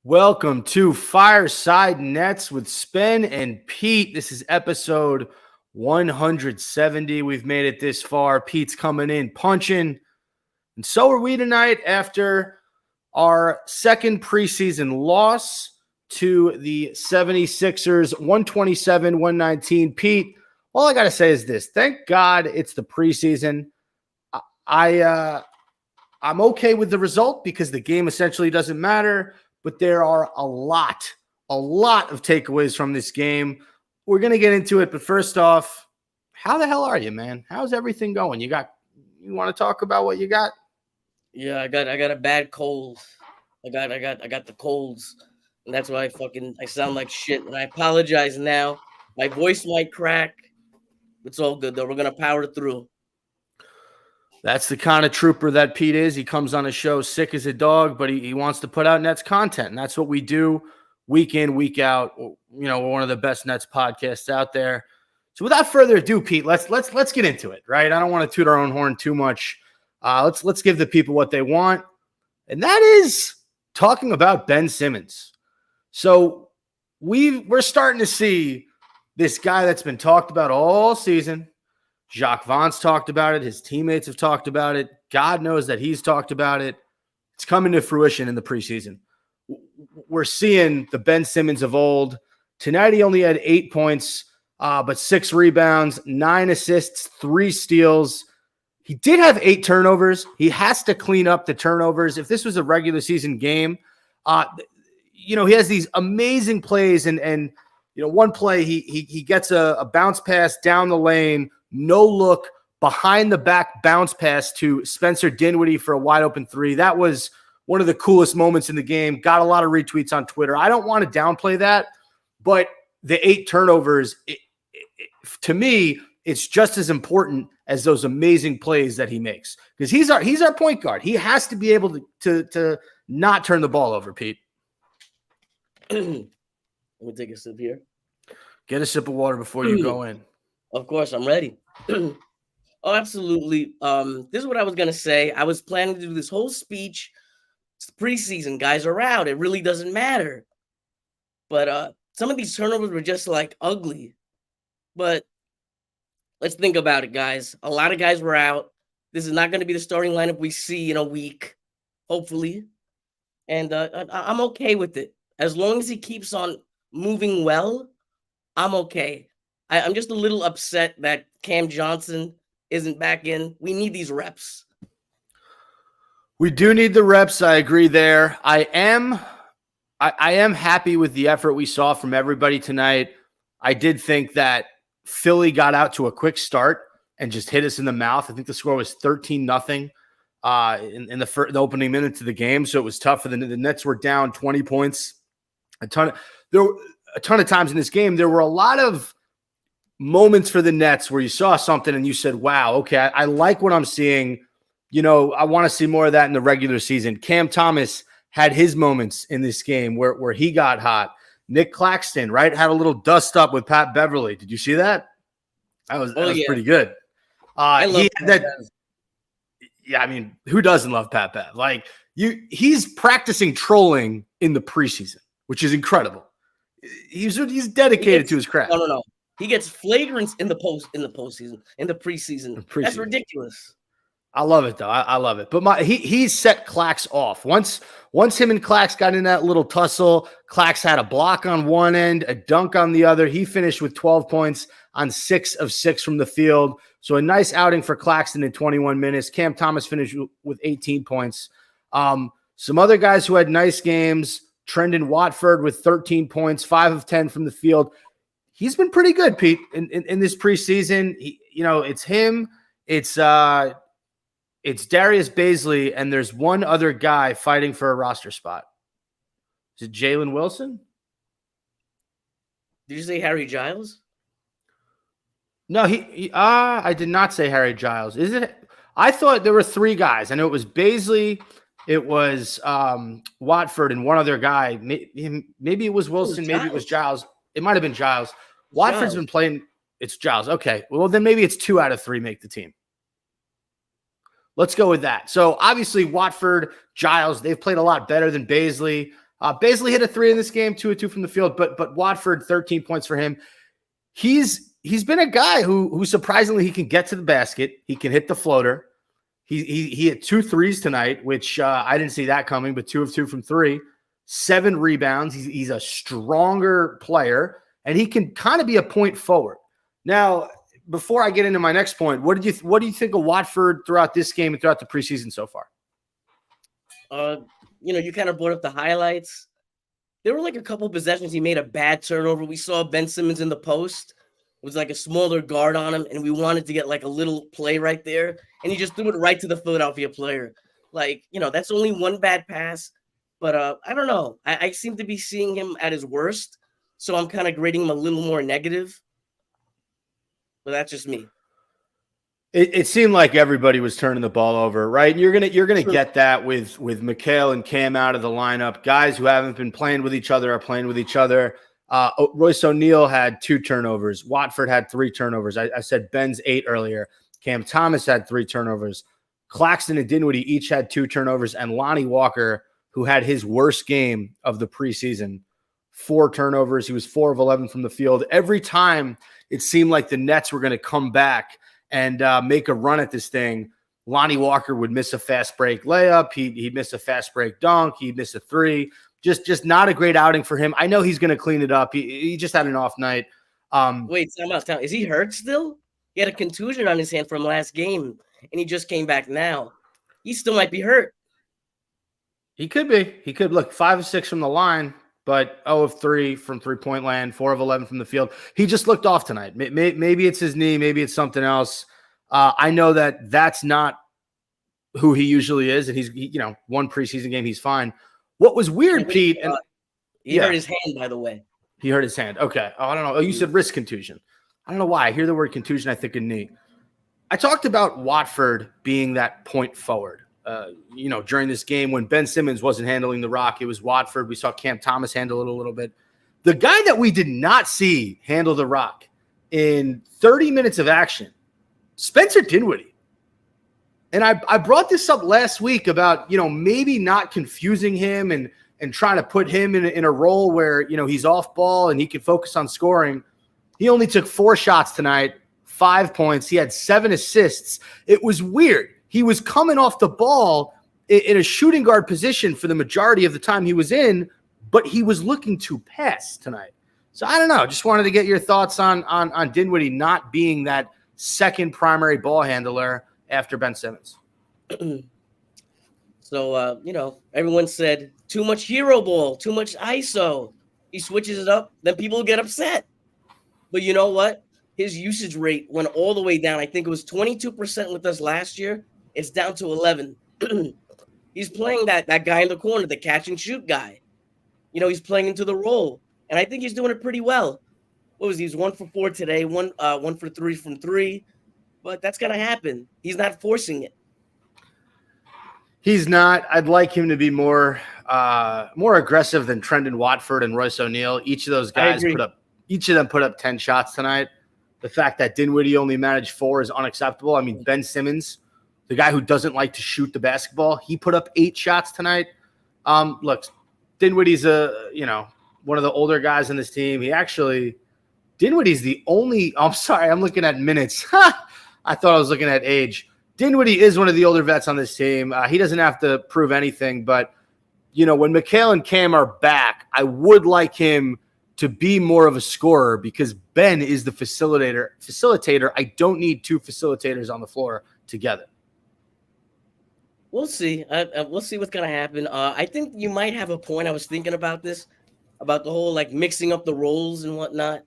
Welcome to Fireside Nets with Spen and Pete. This is episode 170. We've made it this far. Pete's coming in punching. And so are we tonight after our second preseason loss to the 76ers, 127-119. Pete, all I got to say is this. Thank God it's the preseason. I'm okay with the result because the game essentially doesn't matter. But there are a lot of takeaways from this game. We're going to get into it. But first off, how the hell are you, man? How's everything going? You want to talk about what you got? Yeah, I got a bad cold. I got the colds. And that's why I sound like shit. And I apologize now. My voice might crack. It's all good though. We're going to power through. That's the kind of trooper that Pete is. He comes on a show sick as a dog, but he wants to put out Nets content. And that's what we do week in, week out. You know, we're one of the best Nets podcasts out there. So without further ado, Pete, let's get into it, right? I don't want to toot our own horn too much. Let's give the people what they want. And that is talking about Ben Simmons. So we're starting to see this guy that's been talked about all season. Jacques Vaughn's talked about it. His teammates have talked about it. God knows that he's talked about it. It's coming to fruition in the preseason. We're seeing the Ben Simmons of old. Tonight he only had 8 points, but 6 rebounds, 9 assists, 3 steals. He did have 8 turnovers. He has to clean up the turnovers. If this was a regular season game, he has these amazing plays. And one play, he gets a bounce pass down the lane, no look, behind the back bounce pass to Spencer Dinwiddie for a wide open 3. That was one of the coolest moments in the game. Got a lot of retweets on Twitter. I don't want to downplay that, but the 8 turnovers, to me, it's just as important as those amazing plays that he makes because he's our point guard. He has to be able to not turn the ball over, Pete. Let me take a sip here. Get a sip of water before you go in. Of course, I'm ready. Oh, absolutely. This is what I was going to say. I was planning to do this whole speech. It's the preseason. Guys are out. It really doesn't matter. But some of these turnovers were just like ugly. But let's think about it, guys. A lot of guys were out. This is not going to be the starting lineup we see in a week, hopefully. And I'm okay with it. As long as he keeps on moving well, I'm okay. I'm just a little upset that Cam Johnson isn't back in. We need these reps. We do need the reps. I agree there. I am happy with the effort we saw from everybody tonight. I did think that Philly got out to a quick start and just hit us in the mouth. I think the score was 13-0 in the opening minutes of the game, so it was tough for the Nets. Were down 20 points. A ton of times in this game, there were a lot of moments for the Nets where you saw something and you said, wow, okay, I like what I'm seeing. I want to see more of that in the regular season. Cam Thomas had his moments in this game where he got hot. Nick Claxton, right, had a little dust up with Pat Beverly. Did you see that? That was pretty good. I love that. Yeah, I mean, who doesn't love Pat Bev? Like he's practicing trolling in the preseason, which is incredible. He's dedicated to his craft. No. He gets flagrants in the preseason. That's ridiculous. I love it though. I love it. But he set Clax off. Once him and Clax got in that little tussle, Clax had a block on one end, a dunk on the other. He finished with 12 points on 6 of 6 from the field. So a nice outing for Claxton in 21 minutes. Cam Thomas finished with 18 points. Some other guys who had nice games. Trendon Watford with 13 points, 5 of 10 from the field. He's been pretty good, Pete, in this preseason. It's him. It's Darius Baisley, and there's one other guy fighting for a roster spot. Is it Jalen Wilson? Did you say Harry Giles? No, I did not say Harry Giles. Is it? I thought there were 3 guys. I know it was Baisley, it was Watford, and one other guy. Maybe it was Wilson, maybe it was Giles. It might have been Giles. Watford's been playing. It's Giles. Okay. Well, then maybe it's 2 out of 3 make the team. Let's go with that. So obviously Watford, Giles, they've played a lot better than Baisley. Basically hit a 3 in this game, 2 of 2 from the field, but Watford, 13 points for him. He's been a guy who surprisingly he can get to the basket. He can hit the floater. He hit 2 threes tonight, which I didn't see that coming, but 2 of 2 from 3, 7 rebounds. He's a stronger player, and he can kind of be a point forward. Now, before I get into my next point, what do you think of Watford throughout this game and throughout the preseason so far? You kind of brought up the highlights. There were like a couple possessions he made a bad turnover. We saw Ben Simmons in the post. It was like a smaller guard on him, and we wanted to get like a little play right there, and he just threw it right to the Philadelphia player. Like, that's only one bad pass, but I don't know. I seem to be seeing him at his worst, so I'm kind of grading him a little more negative. But that's just me. It seemed like everybody was turning the ball over, right? And you're gonna get that with Mikal and Cam out of the lineup. Guys who haven't been playing with each other are playing with each other. Royce O'Neal had 2 turnovers. Watford had 3 turnovers. I said Ben's 8 earlier. Cam Thomas had 3 turnovers. Claxton and Dinwiddie each had 2 turnovers. And Lonnie Walker, who had his worst game of the preseason, 4 turnovers. He was 4 of 11 from the field. Every time it seemed like the Nets were going to come back and make a run at this thing, Lonnie Walker would miss a fast break layup. He'd miss a fast break dunk. He'd miss a 3. Just not a great outing for him. I know he's going to clean it up. He just had an off night. Wait, time out. Is he hurt still? He had a contusion on his hand from last game, and he just came back now. He still might be hurt. He could be. He could look 5 of 6 from the line, but 0 of 3 from 3-point land, 4 of 11 from the field. He just looked off tonight. Maybe it's his knee. Maybe it's something else. I know that's not who he usually is, and he's one preseason game, he's fine. What was weird, Pete? And he hurt his hand, by the way. He hurt his hand. Okay. I don't know. You said wrist contusion. I don't know why. I hear the word contusion, I think of knee. I talked about Watford being that point forward. During this game when Ben Simmons wasn't handling the rock, it was Watford. We saw Cam Thomas handle it a little bit. The guy that we did not see handle the rock in 30 minutes of action, Spencer Dinwiddie. And I brought this up last week about, maybe not confusing him and trying to put him in a role where, he's off ball and he can focus on scoring. He only took 4 shots tonight, 5 points. He had 7 assists. It was weird. He was coming off the ball in a shooting guard position for the majority of the time he was in, but he was looking to pass tonight. So I don't know. Just wanted to get your thoughts on Dinwiddie not being that second primary ball handler after Ben Simmons. So, everyone said too much hero ball, too much ISO. He switches it up, then people get upset. But you know what? His usage rate went all the way down. I think it was 22% with us last year. It's down to 11. He's playing that guy in the corner, the catch and shoot guy. He's playing into the role. And I think he's doing it pretty well. What was he? He's 1 for 4 today, one for 3 from 3. But that's going to happen. He's not forcing it. He's not. I'd like him to be more aggressive than Trendon Watford and Royce O'Neal. Each of those guys put up 10 shots tonight. The fact that Dinwiddie only managed 4 is unacceptable. I mean, Ben Simmons, the guy who doesn't like to shoot the basketball, he put up 8 shots tonight. Look, Dinwiddie's one of the older guys in this team. Dinwiddie's the only. I'm sorry, I'm looking at minutes. I thought I was looking at age. Dinwiddie is one of the older vets on this team. He doesn't have to prove anything, but when Mikal and Cam are back, I would like him to be more of a scorer because Ben is the facilitator. I don't need 2 facilitators on the floor together. We'll see. We'll see what's going to happen. I think you might have a point. I was thinking about this, about the whole mixing up the roles and whatnot.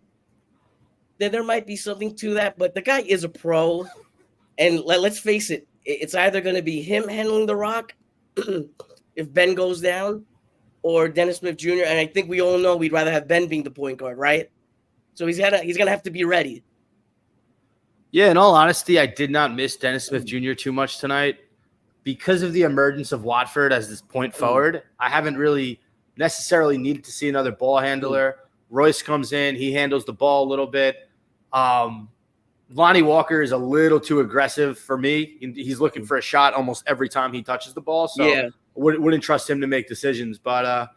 There might be something to that, but the guy is a pro. And let's face it, it's either going to be him handling the rock if Ben goes down or Dennis Smith Jr. And I think we all know we'd rather have Ben being the point guard, right? So he's going to have to be ready. Yeah, in all honesty, I did not miss Dennis Smith Jr. too much tonight. Because of the emergence of Watford as this point forward, I haven't really necessarily needed to see another ball handler. Royce comes in. He handles the ball a little bit. Lonnie Walker is a little too aggressive for me. He's looking for a shot almost every time he touches the ball. So I wouldn't trust him to make decisions. But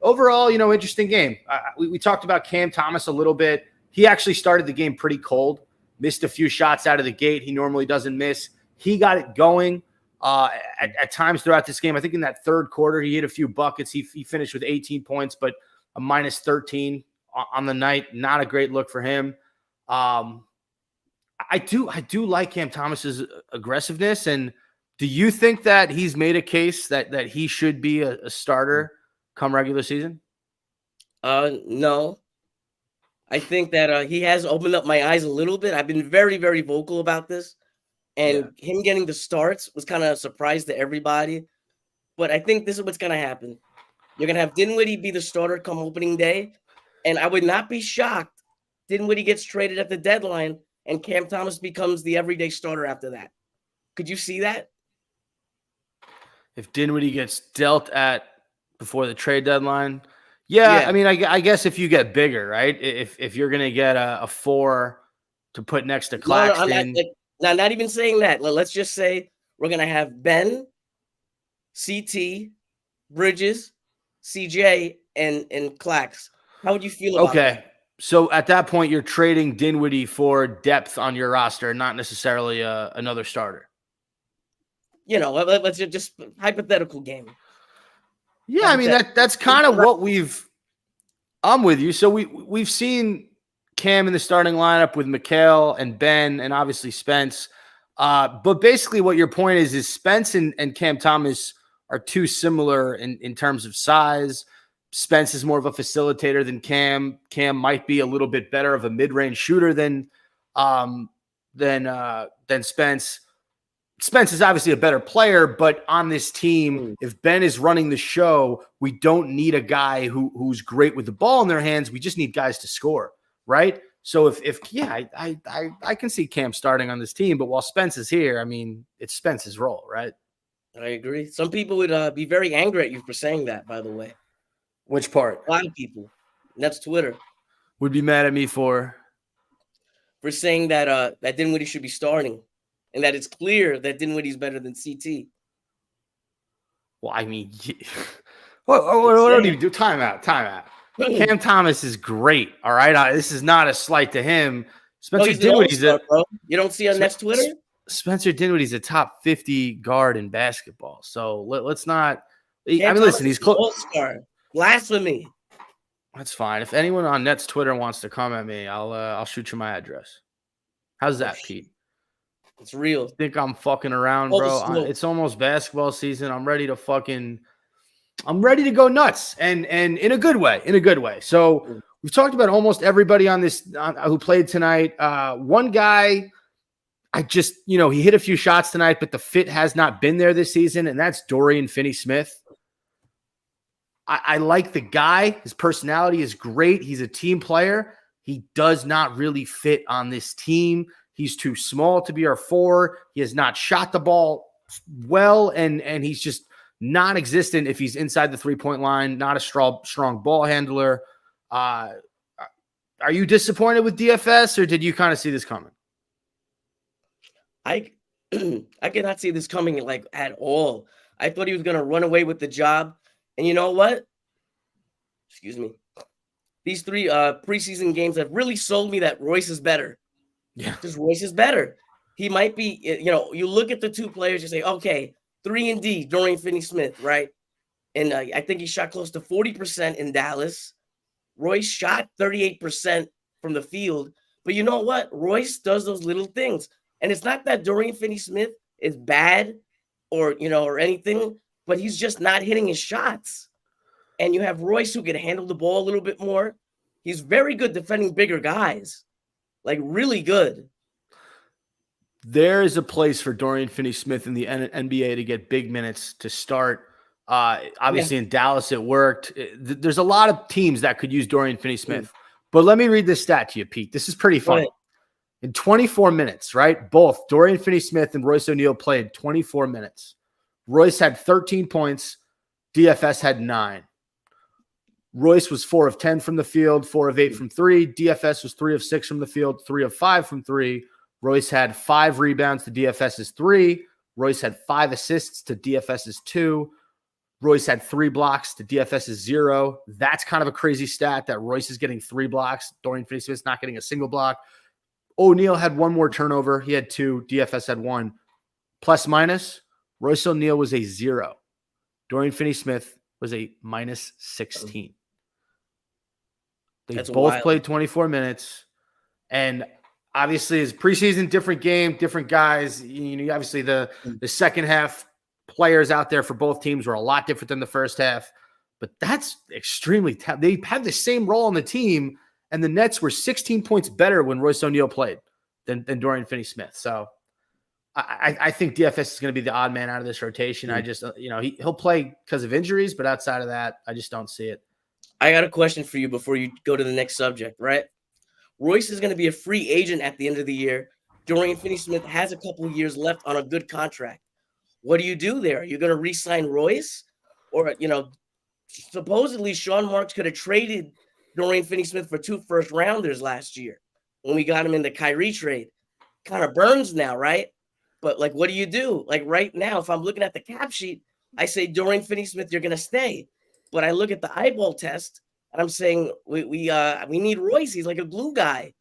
overall, interesting game. We talked about Cam Thomas a little bit. He actually started the game pretty cold, missed a few shots out of the gate. He normally doesn't miss. He got it going at times throughout this game. I think in that third quarter, he hit a few buckets. He finished with 18 points, but a minus 13 on the night. Not a great look for him. I do like Cam Thomas's aggressiveness. And do you think that he's made a case that he should be a starter come regular season? No. I think that he has opened up my eyes a little bit. I've been very, very vocal about this. And him getting the starts was kind of a surprise to everybody. But I think this is what's going to happen. You're going to have Dinwiddie be the starter come opening day. And I would not be shocked. Dinwiddie gets traded at the deadline and Cam Thomas becomes the everyday starter after that. Could you see that? If Dinwiddie gets dealt at before the trade deadline. Yeah. I mean, I guess if you get bigger, right? If you're going to get a 4 to put next to Claxton. No, not even saying that. Let's just say we're going to have Ben, CT, Bridges, CJ, and Clax. How would you feel about that? So at that point, you're trading Dinwiddie for depth on your roster, not necessarily another starter. Let's just hypothetical game. Yeah, I mean that's kind of what I'm with you. So we've seen Cam in the starting lineup with Mikal and Ben and obviously Spence. But basically what your point is Spence and Cam Thomas are too similar in terms of size. Spence is more of a facilitator than Cam. Cam might be a little bit better of a mid-range shooter than Spence. Spence is obviously a better player, but on this team, if Ben is running the show, we don't need a guy who's great with the ball in their hands. We just need guys to score, right? So I can see Cam starting on this team, but while Spence is here, I mean, it's Spence's role, right? I agree. Some people would be very angry at you for saying that, by the way. Which part? A lot of people. That's Twitter. Would be mad at me for saying that Dinwiddie should be starting. And that it's clear that Dinwiddie's better than CT. Well, I mean, what do you do? Time out. Cam Thomas is great. All right. This is not a slight to him. Spencer Dinwiddie's bro. You don't see on Nets Twitter? Spencer Dinwiddie's a top 50 guard in basketball. So let's not. Cam listen, he's close. All-star. Blasphemy. That's fine. If anyone on Nets Twitter wants to come at me, I'll shoot you my address. How's that, Pete? It's real. Think I'm fucking around, bro. It's almost basketball season. I'm ready to go nuts and in a good way. So we've talked about almost everybody on this who played tonight. One guy, he hit a few shots tonight, but the fit has not been there this season. And that's Dorian Finney-Smith. I like the guy. His personality is great. He's a team player. He does not really fit on this team. He's too small to be our 4. He has not shot the ball well, and he's just non-existent if he's inside the 3-point line, not a strong ball handler. Are you disappointed with DFS, or did you kind of see this coming? I cannot see this coming at all. I thought he was going to run away with the job. And you know what? Excuse me. These 3 preseason games have really sold me that Royce is better. Yeah, because Royce is better. He might be, you look at the 2 players, you say, okay, 3-and-D, Dorian Finney-Smith, right? And I think he shot close to 40% in Dallas. Royce shot 38% from the field. But you know what? Royce does those little things. And it's not that Dorian Finney-Smith is bad or anything, but he's just not hitting his shots. And you have Royce who can handle the ball a little bit more. He's very good defending bigger guys. Really good. There is a place for Dorian Finney-Smith in the NBA to get big minutes to start. Obviously, in Dallas, it worked. There's a lot of teams that could use Dorian Finney-Smith. But let me read this stat to you, Pete. This is pretty funny. In 24 minutes, right? Both Dorian Finney-Smith and Royce O'Neal played 24 minutes. Royce had 13 points. DFS had 9. Royce was 4 of 10 from the field, 4 of 8 from 3. DFS was 3 of 6 from the field, 3 of 5 from 3. Royce had 5 rebounds to DFS's 3. Royce had 5 assists to DFS's 2. Royce had 3 blocks to DFS's 0. That's kind of a crazy stat that Royce is getting 3 blocks. Dorian Finney-Smith's not getting a single block. O'Neal had 1 more turnover. He had 2. DFS had 1. Plus minus, Royce O'Neal was a 0. Dorian Finney-Smith was a minus 16. They both wild. played 24 minutes. And obviously, it's preseason, different game, different guys. Obviously, the second half players out there for both teams were a lot different than the first half. But that's extremely tough. They had the same role on the team, and the Nets were 16 points better when Royce O'Neal played than Dorian Finney-Smith. So I think DFS is going to be the odd man out of this rotation. I just, he'll play because of injuries, but outside of that, I just don't see it. I got a question for you before you go to the next subject, right? Royce is going to be a free agent at the end of the year. Dorian Finney-Smith has a couple of years left on a good contract. What do you do there? Are you going to re-sign Royce? Or, supposedly Sean Marks could have traded Dorian Finney-Smith for 2 first-rounders last year when we got him in the Kyrie trade. Kind of burns now, right? But, what do you do? Right now, if I'm looking at the cap sheet, I say, Dorian Finney-Smith, you're going to stay. But I look at the eyeball test, and I'm saying, we need Royce. He's like a glue guy.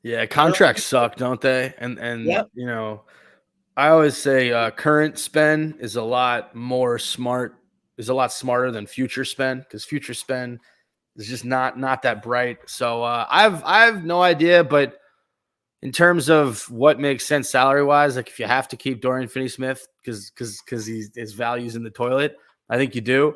Yeah, contracts suck, don't they? And yep. I always say current Spen is a lot smarter than future Spen, because future Spen is just not that bright. So I have no idea, but in terms of what makes sense salary wise, if you have to keep Dorian Finney-Smith because his value's in the toilet, I think you do.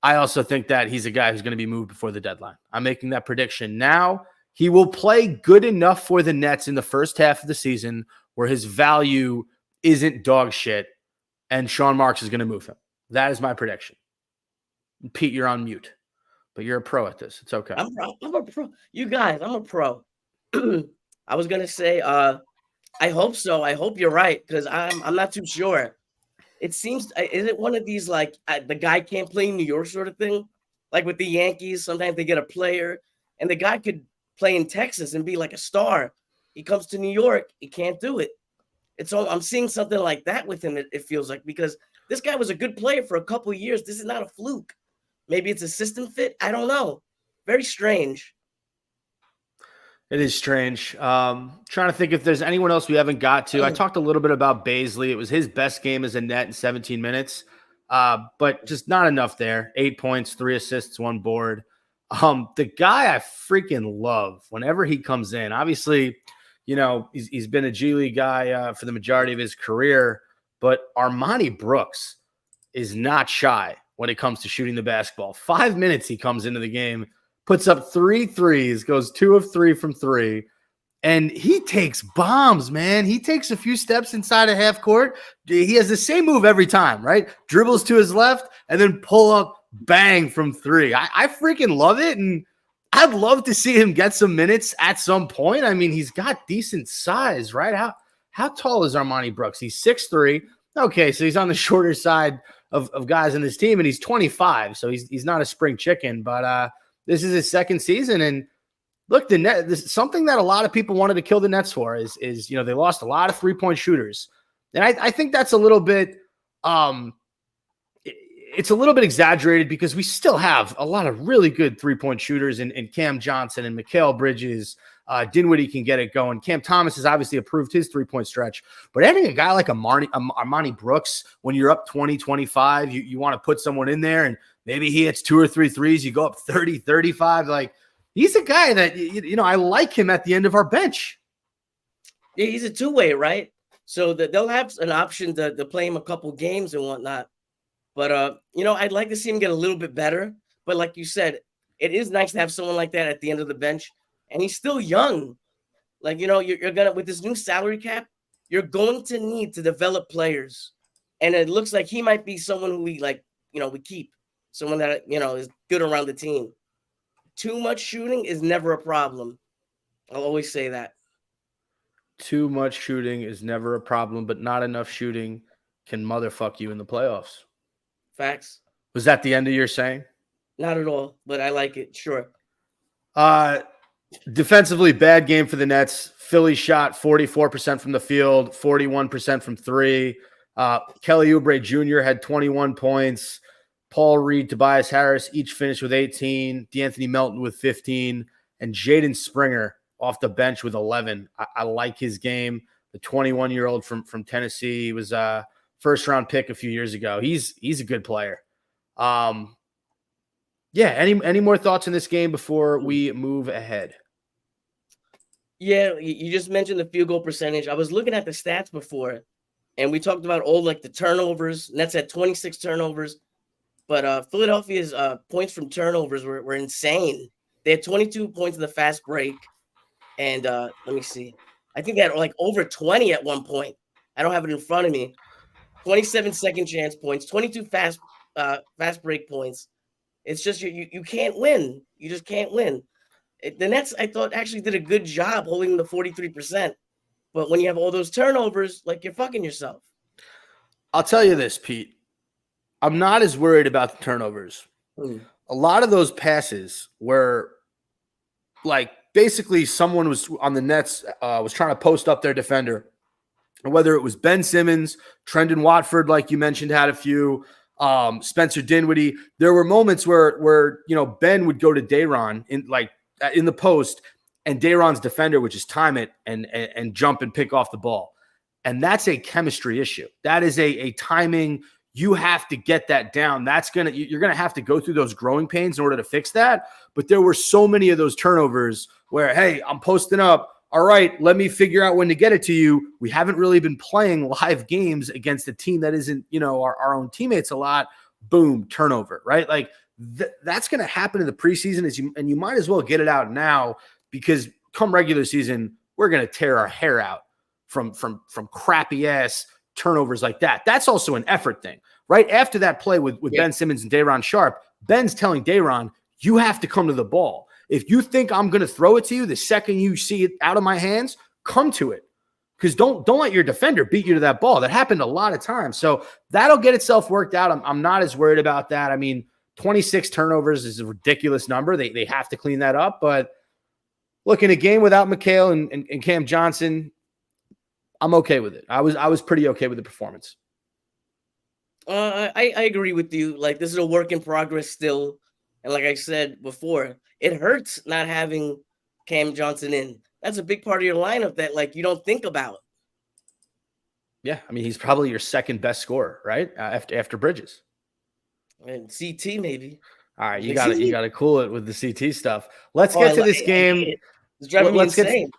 I also think that he's a guy who's going to be moved before the deadline. I'm making that prediction now. He will play good enough for the Nets in the first half of the season where his value isn't dog shit, and Sean Marks is going to move him. That is my prediction. Pete, you're on mute, but you're a pro at this. It's okay. I'm a pro. You guys, I'm a pro. I was going to say, I hope so. I hope you're right, because I'm not too sure. It seems, is it one of these, the guy can't play in New York sort of thing? Like with the Yankees, sometimes they get a player, and the guy could play in Texas and be like a star. He comes to New York, he can't do it. I'm seeing something like that with him, it feels like, because this guy was a good player for a couple of years. This is not a fluke. Maybe it's a system fit. I don't know. Very strange. It is strange. Trying to think if there's anyone else we haven't got to. I talked a little bit about Baisley. It was his best game as a net in 17 minutes, but just not enough there. 8 points, 3 assists, 1 board. The guy I freaking love whenever he comes in, obviously, he's been a G League guy for the majority of his career, but Armani Brooks is not shy when it comes to shooting the basketball. 5 minutes he comes into the game, puts up 3 threes, goes 2 of 3 from 3, and he takes bombs, man. He takes a few steps inside of half court. He has the same move every time, right? Dribbles to his left and then pull up, bang from 3. I freaking love it, and I'd love to see him get some minutes at some point. I mean, he's got decent size, right? How tall is Armani Brooks? He's 6'3". Okay, so he's on the shorter side of guys in this team, and he's 25, so he's not a spring chicken, but this is his second season, and look, the net. This is something that a lot of people wanted to kill the Nets for is they lost a lot of 3-point shooters, and I think that's a little bit it's a little bit exaggerated because we still have a lot of really good 3-point shooters in Cam Johnson and Mikal Bridges. Dinwiddie can get it going. Cam Thomas has obviously approved his 3-point stretch, but adding a guy like Armani Brooks, when you're up 20, 25, you want to put someone in there and maybe he hits 2 or 3 threes, you go up 30, 35. He's a guy that, I like him at the end of our bench. Yeah, he's a two-way, right? So that they'll have an option to play him a couple games and whatnot. But, I'd like to see him get a little bit better. But like you said, it is nice to have someone like that at the end of the bench. And he's still young. You're going to, with this new salary cap, you're going to need to develop players. And it looks like he might be someone who we keep. Someone that, is good around the team. Too much shooting is never a problem. I'll always say that. Too much shooting is never a problem, but not enough shooting can motherfuck you in the playoffs. Facts. Was that the end of your saying? Not at all, but I like it. Sure. Defensively, bad game for the Nets. Philly shot 44% from the field, 41% from 3. Kelly Oubre Jr. had 21 points. Paul Reed, Tobias Harris each finished with 18. DeAnthony Melton with 15. And Jaden Springer off the bench with 11. I like his game. The 21-year-old from Tennessee. He was a first-round pick a few years ago. He's a good player. Yeah, any more thoughts in this game before we move ahead? Yeah, you just mentioned the field goal percentage. I was looking at the stats before, and we talked about all like the turnovers. Nets had 26 turnovers, but Philadelphia's points from turnovers were insane. They had 22 points in the fast break, and let me see. I think they had like over 20 at one point. I don't have it in front of me. 27 second chance points, 22 fast break points. It's just you can't win. You just can't win. The Nets, I thought, actually did a good job holding the 43%. But when you have all those turnovers, like, you're fucking yourself. I'll tell you this, Pete. I'm not as worried about the turnovers. A lot of those passes were like basically someone was on the Nets was trying to post up their defender. And whether it was Ben Simmons, Trendon Watford, like you mentioned, had a few, Spencer Dinwiddie. There were moments where Ben would go to Day'Ron in the post, and Day'Ron's defender would just time it and jump and pick off the ball. And that's a chemistry issue. That is a timing. You have to get that down. You're gonna have to go through those growing pains in order to fix that. But there were so many of those turnovers where, hey, I'm posting up. All right, let me figure out when to get it to you. We haven't really been playing live games against a team that isn't, our own teammates a lot. Boom, turnover, right? Like that's going to happen in the preseason, and you might as well get it out now, because come regular season, we're going to tear our hair out from crappy ass turnovers like that. That's also an effort thing, right? After that play with Ben Simmons and Day'Ron Sharpe, Ben's telling Day'Ron, you have to come to the ball. If you think I'm going to throw it to you the second you see it out of my hands, come to it. Because don't let your defender beat you to that ball. That happened a lot of times. So that'll get itself worked out. I'm not as worried about that. I mean, 26 turnovers is a ridiculous number. They have to clean that up. But look, in a game without Mikal and Cam Johnson, I'm okay with it. I was pretty okay with the performance. I agree with you. Like, this is a work in progress still. And like I said before, it hurts not having Cam Johnson in. That's a big part of your lineup that, like, you don't think about. Yeah, I mean, he's probably your second best scorer, right? After Bridges. And CT maybe. All right, you got to cool it with the CT stuff. Let's get to this game. It's driving me insane.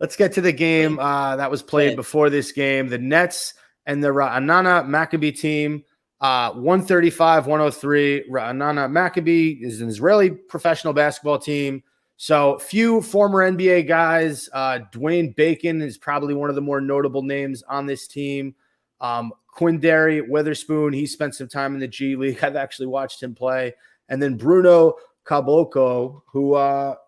Let's get to the game that was played before this game. The Nets and the Ra'anana Maccabi team. 135-103. Ra'anana Maccabi is an Israeli professional basketball team. So few former NBA guys. Dwayne Bacon is probably one of the more notable names on this team. Quindary Witherspoon, he spent some time in the G League. I've actually watched him play. And then Bruno Caboclo, who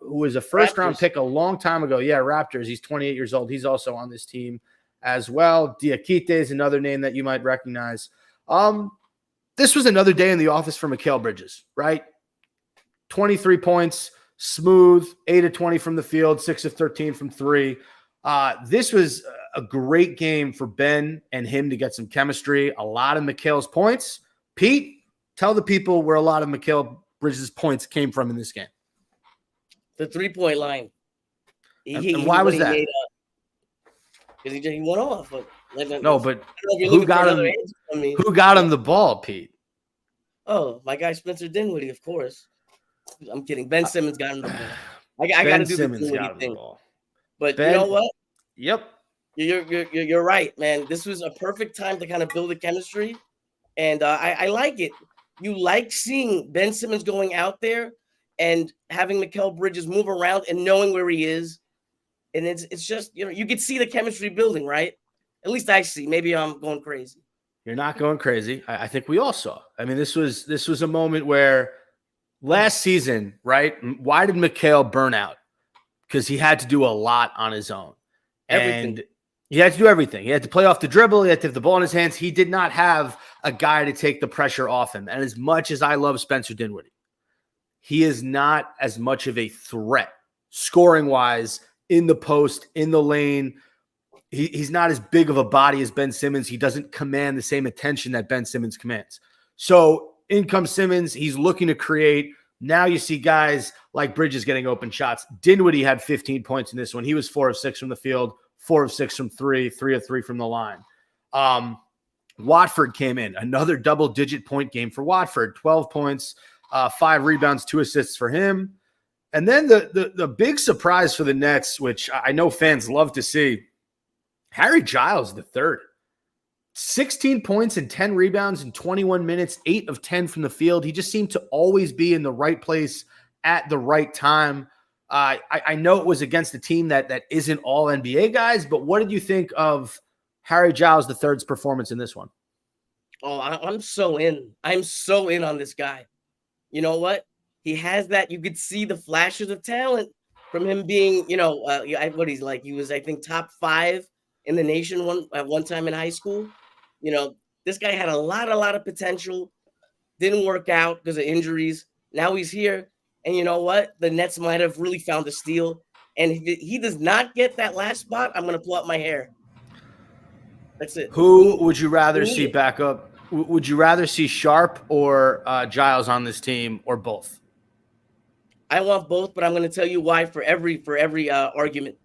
was a first-round pick a long time ago. Yeah, Raptors. He's 28 years old. He's also on this team as well. Diakite is another name that you might recognize. This was another day in the office for Mikal Bridges, right? 23 points, smooth, 8 of 20 from the field, 6 of 13 from three. This was a great game for Ben and him to get some chemistry. A lot of Mikal's points. Pete, tell the people where a lot of Mikal Bridges' points came from in this game. The 3-point line. And why was that? Because he went off. No, but who got him? Who got him the ball, Pete? Oh, my guy Spencer Dinwiddie, of course. I'm kidding. Ben Simmons got him the ball. I got to do the Dinwiddie thing. But Ben, you know what? Yep. You're right, man. This was a perfect time to kind of build a chemistry, and I like it. You like seeing Ben Simmons going out there and having Mikal Bridges move around and knowing where he is, and it's just, you could see the chemistry building, right? At least I see. Maybe I'm going crazy. You're not going crazy. I think we all saw. I mean, this was a moment where last season, right? Why did Mikal burn out? Because he had to do a lot on his own. And he had to do everything. He had to play off the dribble. He had to have the ball in his hands. He did not have a guy to take the pressure off him. And as much as I love Spencer Dinwiddie, he is not as much of a threat scoring-wise in the post, in the lane. he's not as big of a body as Ben Simmons. He doesn't command the same attention that Ben Simmons commands. So in comes Simmons. He's looking to create. Now you see guys like Bridges getting open shots. Dinwiddie had 15 points in this one. He was 4 of 6 from the field, 4 of 6 from 3, 3 of 3 from the line. Watford came in, another double-digit point game for Watford, 12 points, 5 rebounds, 2 assists for him. And then the big surprise for the Nets, which I know fans love to see, Harry Giles III. 16 points and 10 rebounds in 21 minutes, 8 of 10 from the field. He just seemed to always be in the right place at the right time. I know it was against a team that isn't all NBA guys, but what did you think of Harry Giles III's performance in this one? Oh, I'm so in. I'm so in on this guy. You know what? He has that. You could see the flashes of talent from him being, what he's like. He was, I think, top 5 in the nation at one time in high school. This guy had a lot of potential. Didn't work out because of injuries. Now he's here. And you know what? The Nets might have really found a steal. And if he does not get that last spot, I'm going to pull out my hair. That's it. Who would you rather see back up? Would you rather see Sharp or Giles on this team, or both? I want both, but I'm going to tell you why for every argument.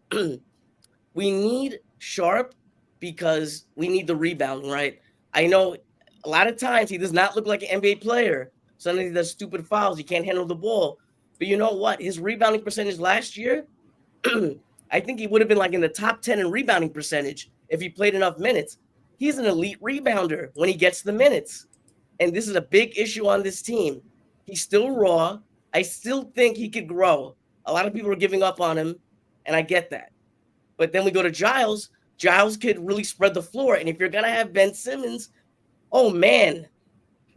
We need Sharp because we need the rebounding, right? I know a lot of times he does not look like an NBA player. Sometimes he does stupid fouls. He can't handle the ball. But you know what? His rebounding percentage last year, I think he would have been like in the top 10 in rebounding percentage if he played enough minutes. He's an elite rebounder when he gets the minutes. And this is a big issue on this team. He's still raw. I still think he could grow. A lot of people are giving up on him, and I get that. But then we go to Giles. Giles could really spread the floor. And if you're going to have Ben Simmons, oh, man,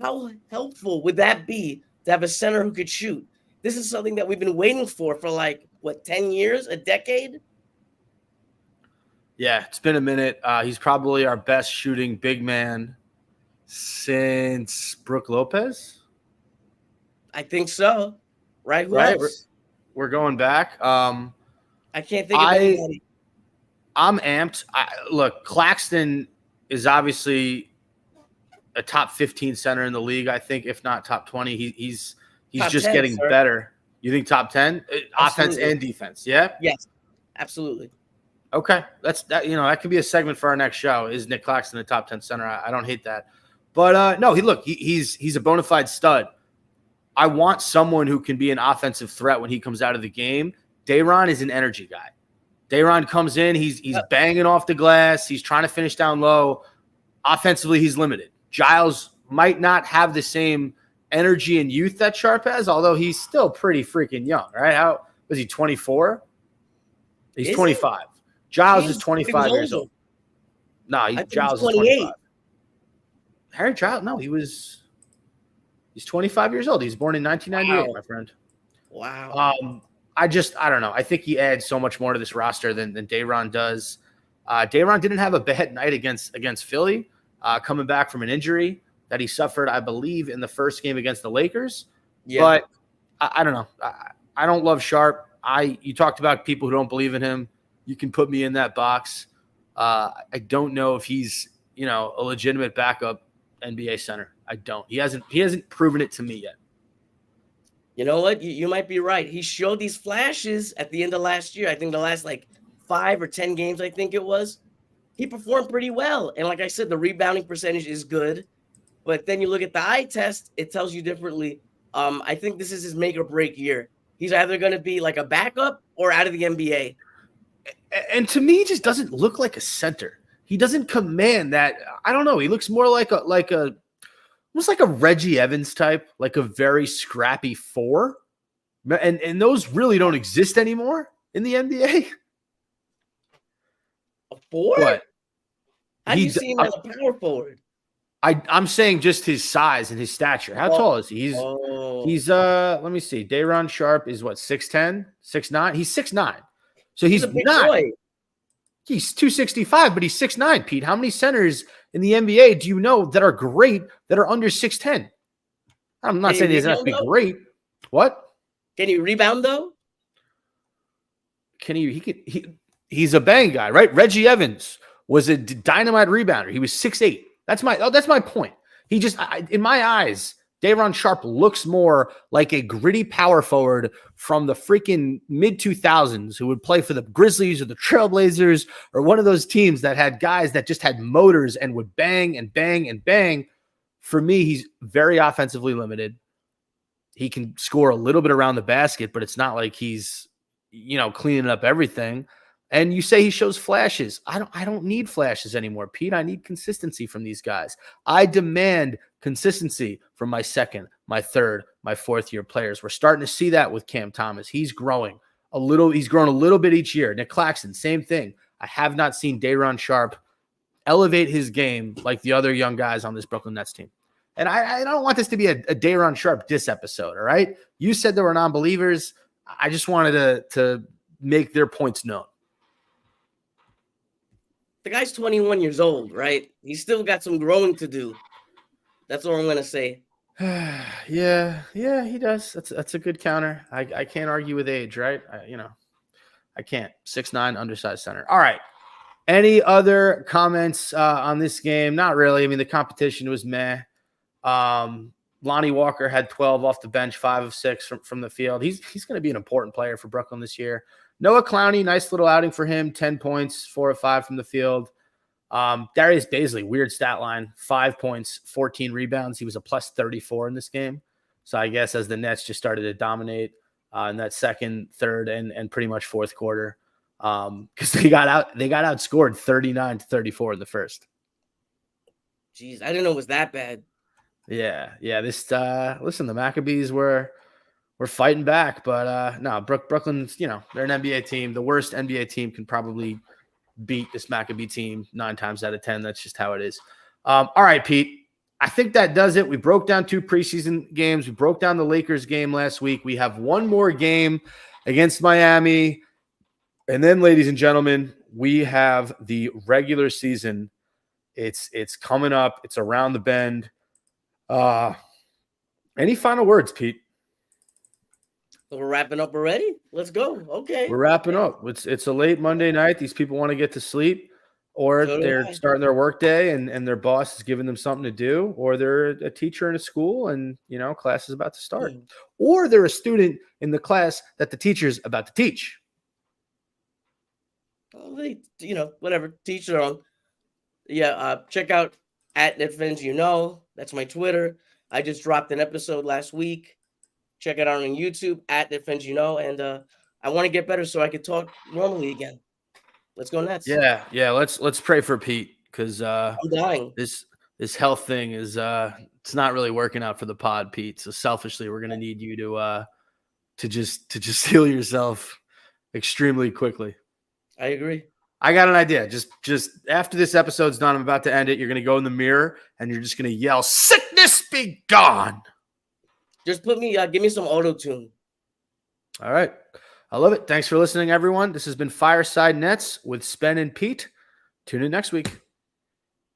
how helpful would that be to have a center who could shoot? This is something that we've been waiting for 10 years, a decade? Yeah, it's been a minute. He's probably our best shooting big man since Brook Lopez. I think so. Right? Who right? else? We're going back. I can't think of anybody. I'm amped. Look, Claxton is obviously a top 15 center in the league, I think, if not top 20. He's top just 10, getting better. You think top 10? Offense and defense, yeah? Yes, absolutely. Okay. That could be a segment for our next show. Is Nick Claxton a top 10 center? I don't hate that. But no, he's a bona fide stud. I want someone who can be an offensive threat when he comes out of the game. Day'Ron is an energy guy. Day'Ron comes in, he's banging off the glass, he's trying to finish down low. Offensively, he's limited. Giles might not have the same energy and youth that Sharp has, although he's still pretty freaking young, right? How was he, 24? He's 25. Giles is 25 years old. No, Giles is 25. Harry Giles, no, he's 25 years old. He was born in 1998, my friend. Wow. I don't know. I think he adds so much more to this roster than Day'Ron does. Day'Ron didn't have a bad night against Philly, coming back from an injury that he suffered, I believe, in the first game against the Lakers. Yeah. But I don't know. I don't love Sharp. You talked about people who don't believe in him. You can put me in that box. I don't know if he's a legitimate backup NBA center. I don't. He hasn't proven it to me yet. You know what? You might be right. He showed these flashes at the end of last year. I think the last 5 or 10 games, I think it was. He performed pretty well. And like I said, the rebounding percentage is good. But then you look at the eye test, it tells you differently. I think this is his make or break year. He's either going to be like a backup or out of the NBA. And to me, he just doesn't look like a center. He doesn't command that. I don't know. He looks more like almost like a Reggie Evans type, like a very scrappy 4. And those really don't exist anymore in the NBA. A 4? What? How do you see him as a power forward? I'm saying just his size and his stature. How tall is he? He's let me see. Day'Ron Sharp is what, 6'10", 6'9"? He's 6'9". So he's not. Boy. He's 265, but he's 6'9", Pete. How many centers in the NBA do you know that are great that are under 6'10"? I'm not saying he doesn't have to be great. What? Can he rebound though? Can he he's a bang guy, right? Reggie Evans was a dynamite rebounder. He was 6'8". That's my point. He just, in my eyes, Day'Ron Sharpe looks more like a gritty power forward from the freaking mid-2000s who would play for the Grizzlies or the Trailblazers or one of those teams that had guys that just had motors and would bang and bang and bang. For me, he's very offensively limited. He can score a little bit around the basket, but it's not like he's, cleaning up everything. And you say he shows flashes. I don't need flashes anymore, Pete. I need consistency from these guys. I demand consistency from my second, my third, my fourth year players. We're starting to see that with Cam Thomas. He's growing a little. He's grown a little bit each year. Nick Claxton, same thing. I have not seen Day'Ron Sharpe elevate his game like the other young guys on this Brooklyn Nets team. And I don't want this to be a Day'Ron Sharpe diss episode, all right? You said there were non-believers. I just wanted to make their points known. The guy's 21 years old, right? He's still got some growing to do. That's all I'm going to say. Yeah, he does. That's a good counter. I can't argue with age, right? I can't. 6'9", undersized center. All right. Any other comments on this game? Not really. I mean, the competition was meh. Lonnie Walker had 12 off the bench, 5 of 6 from the field. He's going to be an important player for Brooklyn this year. Noah Clowney, nice little outing for him. 10 points, 4 of 5 from the field. Darius Bazley, weird stat line, 5 points, 14 rebounds. He was a plus 34 in this game. So I guess as the Nets just started to dominate in that second, third, and pretty much fourth quarter, because they got outscored 39-34 in the first. Jeez, I didn't know it was that bad. Yeah. Listen, the Maccabees were fighting back, but no, Brooklyn's, they're an NBA team. The worst NBA team can probably beat this Maccabee team 9 times out of 10. That's just how it is. All right, Pete. I think that does it. We broke down 2 preseason games. We broke down the Lakers game last week. We have one more game against Miami. And then, ladies and gentlemen, we have the regular season. It's coming up. It's around the bend. Any final words, Pete? We're wrapping up already? Let's go. Okay. We're wrapping up. It's a late Monday night. These people want to get to sleep, or they're starting their work day and their boss is giving them something to do, or they're a teacher in a school and, class is about to start. Or they're a student in the class that the teacher's about to teach. Well, whatever. Teach their own. Yeah, check out @NetFans. That's my Twitter. I just dropped an episode last week. Check it out on YouTube @NetFans. And I want to get better so I can talk normally again. Let's go Nets. Yeah. Let's pray for Pete because I'm dying. This health thing is it's not really working out for the pod, Pete. So selfishly, we're gonna need you to just heal yourself extremely quickly. I agree. I got an idea. Just after this episode's done, I'm about to end it. You're going to go in the mirror and you're just going to yell, "Sickness be gone." Just give me some auto-tune. All right. I love it. Thanks for listening, everyone. This has been Fireside Nets with Spen and Pete. Tune in next week.